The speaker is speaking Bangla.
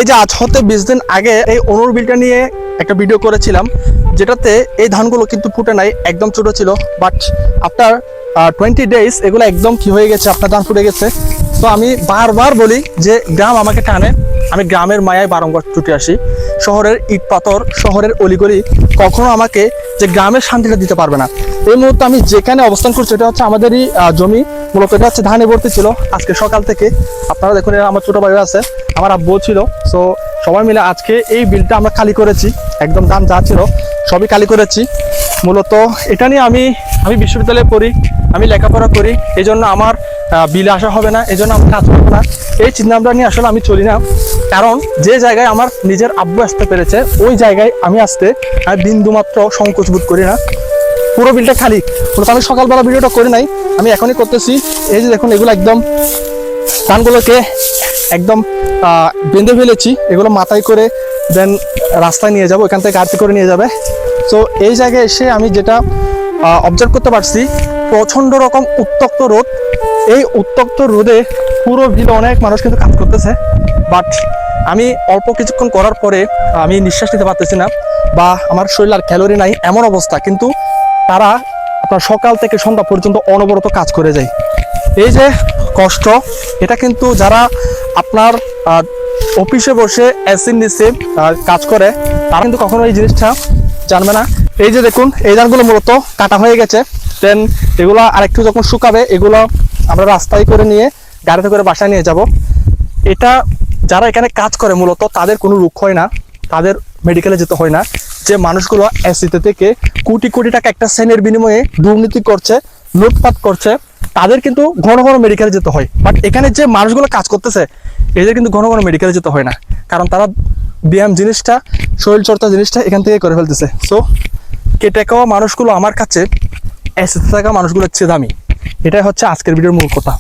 এই যে আজ হতে 20 দিন আগে এই অনুর বিলটা নিয়ে একটা ভিডিও করেছিলাম, যেটাতে এই ধানগুলো কিন্তু ফুটে নাই, একদম ছোট ছিল। বাট আফটার 20 ডেজ এগুলো একদম কি হয়ে গেছে, আপনার ধান ফুটে গেছে। তো আমি বারবার বলি যে গ্রাম আমাকে টানে, আমি গ্রামের মায়ায় বারংবার ছুটে আসি। শহরের ইট পাথর, শহরের অলিগলি কখনো আমাকে যে গ্রামের শান্তিটা দিতে পারবে না। এই মুহূর্তে আমি যেখানে অবস্থান করছি এটা হচ্ছে আমাদেরই জমি, মূলত এটা হচ্ছে ধানে ভর্তি ছিল আজকে সকাল থেকে। আপনারা দেখুন, আমার ছোট ভাই আছে, আমার আব্বু ছিল। সো সবাই মিলে আজকে এই বিলটা আমরা খালি করেছি, একদম ধান যা ছিল সবই খালি করেছি। মূলত এটা নিয়ে আমি বিশ্ববিদ্যালয়ে পড়ি, আমি লেখাপড়া করি, এই জন্য আমার বিলে আসা হবে না, এই জন্য আমি কাজ করবো না, এই চিন্তাভাবনা নিয়ে আসলে আমি চলি না। কারণ যে জায়গায় আমার নিজের আব্বু আসতে পেরেছে ওই জায়গায় আমি আসতে বিন্দুমাত্র সংকোচ বোধ করি না। পুরো বিলটা খালি, মূলত আমি সকালবেলা ভিডিওটা করে নাই, আমি এখনই করতেছি। এই যে দেখুন, এগুলো একদম ধানগুলোকে একদম বেঁধে ফেলেছি, এগুলো মাথায় করে দেন রাস্তায় নিয়ে যাবো, এখান থেকে গাড়িতে করে নিয়ে যাবে। সো এই জায়গায় এসে আমি যেটা অবজার্ভ করতে পারছি, প্রচণ্ড রকম উত্তপ্ত রোদ। এই উত্তপ্ত রোদে পুরো ভিড়ে অনেক মানুষ কিন্তু কাজ করতেছে, বাট আমি অল্প কিছুক্ষণ করার পরে আমি নিঃশ্বাস নিতে পারতেছি না, বা আমার শরীর আর ক্যালোরি নাই এমন অবস্থা। কিন্তু তারা আপনার সকাল থেকে সন্ধ্যা পর্যন্ত অনবরত কাজ করে যায়। এই যে কষ্ট, এটা কিন্তু যারা আপনার অফিসে বসে এসির নিচে কাজ করে তারা কিন্তু কখনো এই জিনিসটা জানবে না। এই যে দেখুন, এই ধানগুলো মূলত কাটা হয়ে গেছে, দেন এগুলো আরেকটু যখন শুকাবে এগুলো আমরা রাস্তায় করে নিয়ে গাড়িতে করে বাসায় নিয়ে যাব। এটা যারা এখানে কাজ করে মূলত তাদের কোনো রোগ হয় না, তাদের মেডিকেলে যেতে হয় না। যে মানুষগুলো এসিতে থেকে কোটি কোটি টাকা একটা সেনের বিনিময়ে দুর্নীতি করছে, লুটপাট করছে, তাদের কিন্তু ঘন ঘন মেডিকেলে যেতে হয়। বাট এখানে যে মানুষগুলো কাজ করতেছে এদের কিন্তু ঘন ঘন মেডিকেলে যেতে হয় না, কারণ তারা ব্যায়াম জিনিসটা, শরীরচর্চা জিনিসটা এখান থেকে করে ফেলতেছে। সো কেটে খাওয়া মানুষগুলো আমার কাছে এসিতে থাকা মানুষগুলোর চেয়ে দামি। এটাই হচ্ছে আজকের ভিডিওর মূল কথা।